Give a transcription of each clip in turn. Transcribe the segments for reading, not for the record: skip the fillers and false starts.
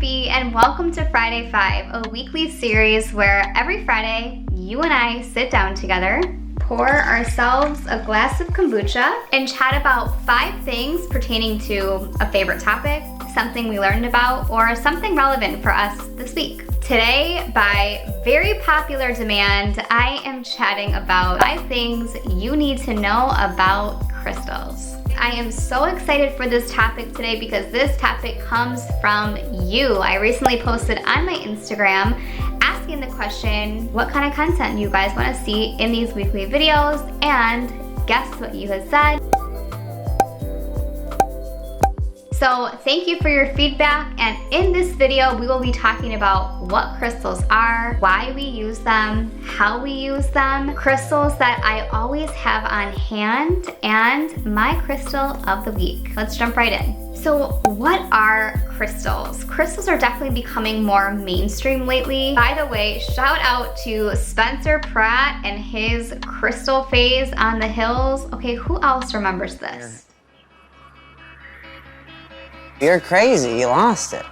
B, and welcome to Friday 5, a weekly series where every Friday, you and I sit down together, pour ourselves a glass of kombucha, and chat about 5 things pertaining to a favorite topic, something we learned about, or something relevant for us this week. Today, by very popular demand, I am chatting about 5 things you need to know about crystals. I am so excited for this topic today because this topic comes from you. I recently posted on my Instagram asking the question, what kind of content you guys want to see in these weekly videos? And guess what you had said? So thank you for your feedback, and in this video we will be talking about what crystals are, why we use them, how we use them, crystals that I always have on hand, and my crystal of the week. Let's jump right in. So what are crystals? Crystals are definitely becoming more mainstream lately. By the way, shout out to Spencer Pratt and his crystal phase on the hills. Okay, who else remembers this? You're crazy, you lost it.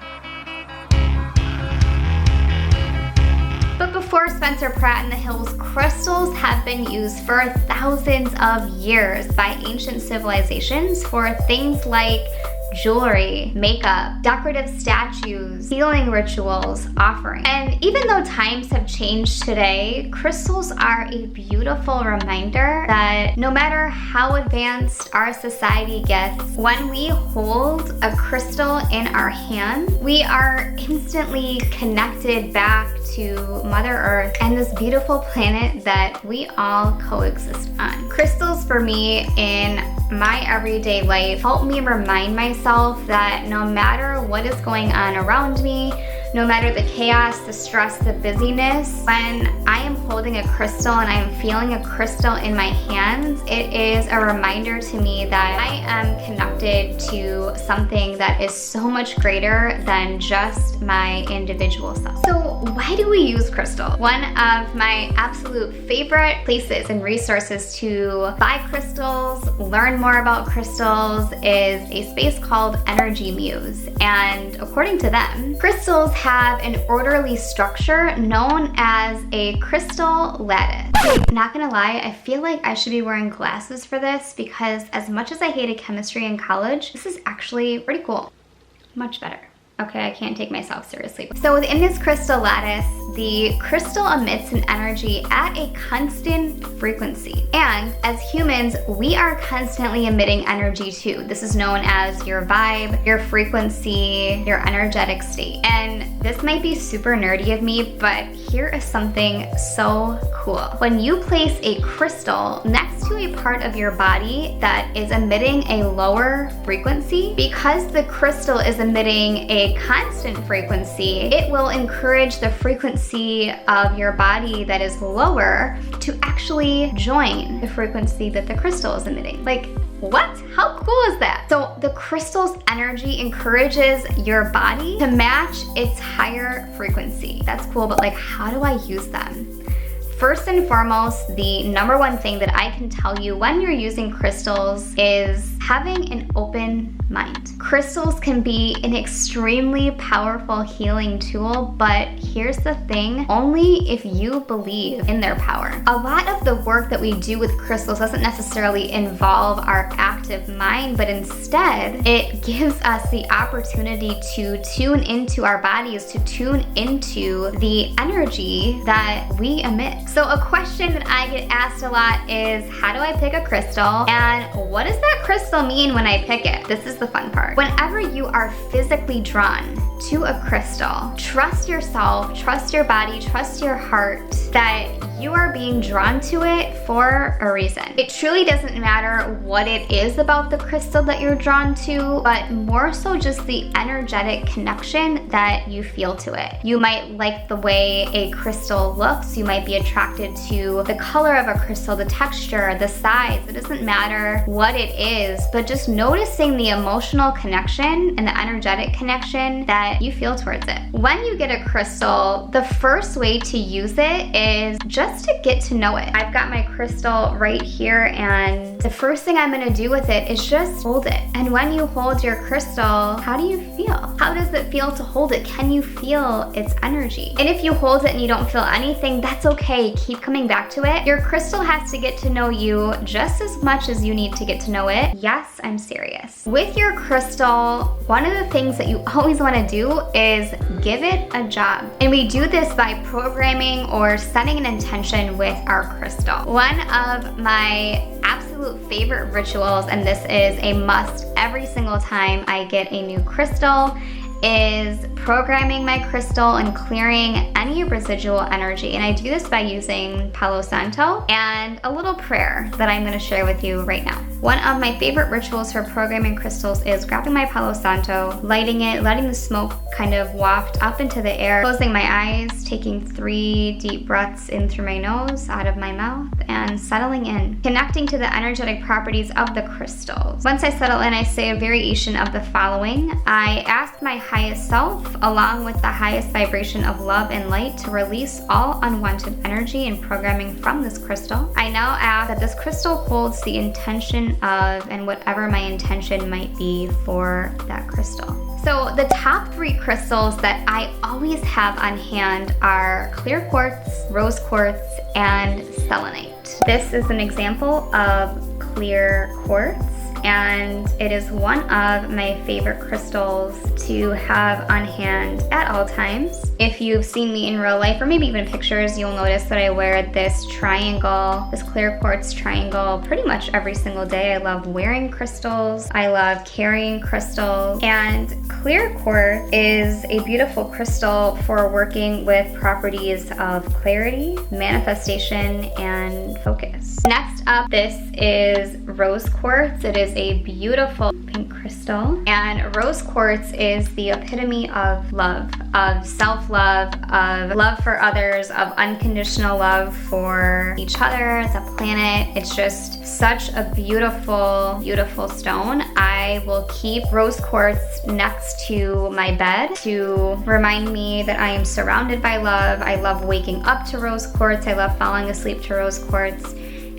But before Spencer Pratt and the Hills, crystals have been used for thousands of years by ancient civilizations for things like jewelry, makeup, decorative statues, healing rituals, offerings. And even though times have changed today, crystals are a beautiful reminder that no matter how advanced our society gets, when we hold a crystal in our hand, we are instantly connected back to Mother Earth and this beautiful planet that we all coexist on. Crystals for me in my everyday life help me remind myself that no matter what is going on around me, no matter the chaos, the stress, the busyness, when I am holding a crystal and I am feeling a crystal in my hands, it is a reminder to me that I am connected to something that is so much greater than just my individual self. So why do we use crystal? One of my absolute favorite places and resources to buy crystals, learn more about crystals, is a space called Energy Muse. And according to them, crystals have an orderly structure known as a crystal lattice. Not gonna lie, I feel like I should be wearing glasses for this because as much as I hated chemistry in college, this is actually pretty cool. Much better. Okay, I can't take myself seriously. So within this crystal lattice, the crystal emits an energy at a constant frequency. And as humans, we are constantly emitting energy too. This is known as your vibe, your frequency, your energetic state. And this might be super nerdy of me, but here is something so cool. When you place a crystal next to a part of your body that is emitting a lower frequency, because the crystal is emitting a constant frequency, it will encourage the frequency of your body that is lower to actually join the frequency that the crystal is emitting. Like, what? How cool is that? So the crystal's energy encourages your body to match its higher frequency. That's cool, but like, how do I use them? First and foremost, the number one thing that I can tell you when you're using crystals is having an open mind. Crystals can be an extremely powerful healing tool, but here's the thing, only if you believe in their power. A lot of the work that we do with crystals doesn't necessarily involve our active mind, but instead it gives us the opportunity to tune into our bodies, to tune into the energy that we emit. So a question that I get asked a lot is, how do I pick a crystal? And what does that crystal mean when I pick it? This is the fun part. Whenever you are physically drawn to a crystal, trust yourself, trust your body, trust your heart that you are being drawn to it for a reason. It truly doesn't matter what it is about the crystal that you're drawn to, but more so just the energetic connection that you feel to it. You might like the way a crystal looks, you might be attracted to the color of a crystal, the texture, the size. It doesn't matter what it is, but just noticing the emotional connection and the energetic connection that that you feel towards it. When you get a crystal, the first way to use it is just to get to know it. I've got my crystal right here, and the first thing I'm gonna do with it is just hold it. And when you hold your crystal, how do you feel? How does it feel to hold it? Can you feel its energy? And if you hold it and you don't feel anything, that's okay. Keep coming back to it. Your crystal has to get to know you just as much as you need to get to know it. Yes, I'm serious. With your crystal, one of the things that you always want to do is give it a job. And we do this by programming or setting an intention with our crystal. One of my absolute favorite rituals, and this is a must every single time I get a new crystal, is programming my crystal and clearing any residual energy. And I do this by using Palo Santo and a little prayer that I'm gonna share with you right now. One of my favorite rituals for programming crystals is grabbing my Palo Santo, lighting it, letting the smoke kind of waft up into the air, closing my eyes, taking 3 deep breaths in through my nose, out of my mouth, and settling in, connecting to the energetic properties of the crystals. Once I settle in, I say a variation of the following. I ask my highest self, along with the highest vibration of love and light, to release all unwanted energy and programming from this crystal. I now ask that this crystal holds the intention of and whatever my intention might be for that crystal. So the top 3 crystals that I always have on hand are clear quartz, rose quartz, and selenite. This is an example of clear quartz, and it is one of my favorite crystals to have on hand at all times. If you've seen me in real life, or maybe even pictures, you'll notice that I wear this triangle, this clear quartz triangle, pretty much every single day. I love wearing crystals. I love carrying crystals. And clear quartz is a beautiful crystal for working with properties of clarity, manifestation, and focus. Next up, this is rose quartz. It is a beautiful pink crystal, and rose quartz is the epitome of love, of self-love, of love for others, of unconditional love for each other, the planet. It's just such a beautiful, beautiful stone. I will keep rose quartz next to my bed to remind me that I am surrounded by love. I love waking up to rose quartz. I love falling asleep to rose quartz.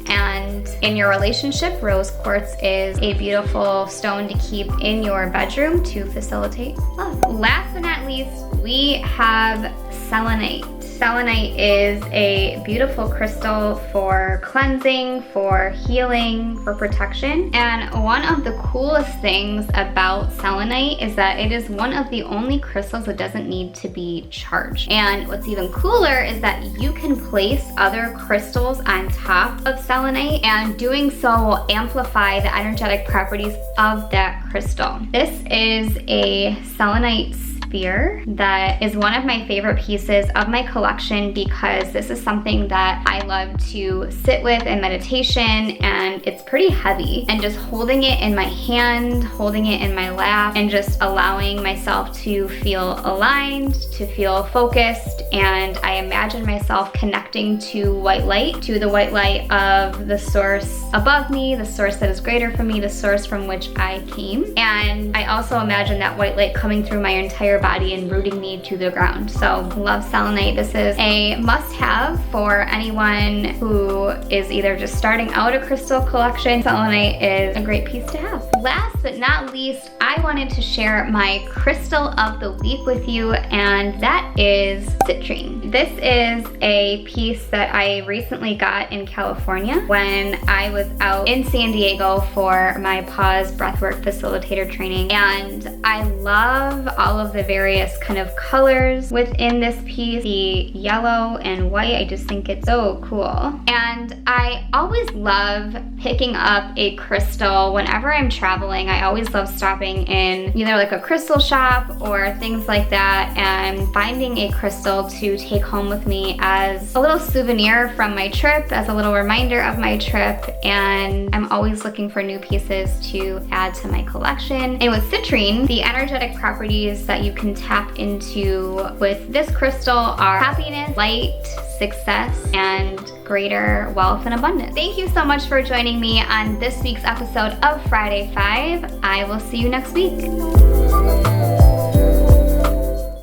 And in your relationship, rose quartz is a beautiful stone to keep in your bedroom to facilitate love. Last but not least, we have selenite. Selenite is a beautiful crystal for cleansing, for healing, for protection. And one of the coolest things about selenite is that it is one of the only crystals that doesn't need to be charged. And what's even cooler is that you can place other crystals on top of selenite, and doing so will amplify the energetic properties of that crystal. This is a selenite that is one of my favorite pieces of my collection, because this is something that I love to sit with in meditation, and it's pretty heavy, and just holding it in my hand, holding it in my lap, and just allowing myself to feel aligned, to feel focused. And I imagine myself connecting to white light, to the white light of the source above me, the source that is greater for me, the source from which I came. And I also imagine that white light coming through my entire body and rooting me to the ground. So love selenite. This is a must-have for anyone who is either just starting out a crystal collection. Selenite is a great piece to have. Last but not least, I wanted to share my crystal of the week with you, and that is citrine. This is a piece that I recently got in California when I was out in San Diego for my Pause breathwork facilitator training, and I love all of the various kind of colors within this piece. The yellow and white, I just think it's so cool. And I always love picking up a crystal whenever I'm traveling. I always love stopping in either like a crystal shop or things like that, and finding a crystal to take home with me as a little souvenir from my trip, as a little reminder of my trip. And I'm always looking for new pieces to add to my collection. And with citrine, the energetic properties that you can tap into with this crystal are happiness, light, success, and greater wealth and abundance. Thank you so much for joining me on this week's episode of Friday 5. I will see you next week.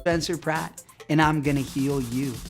Spencer Pratt, and I'm gonna heal you.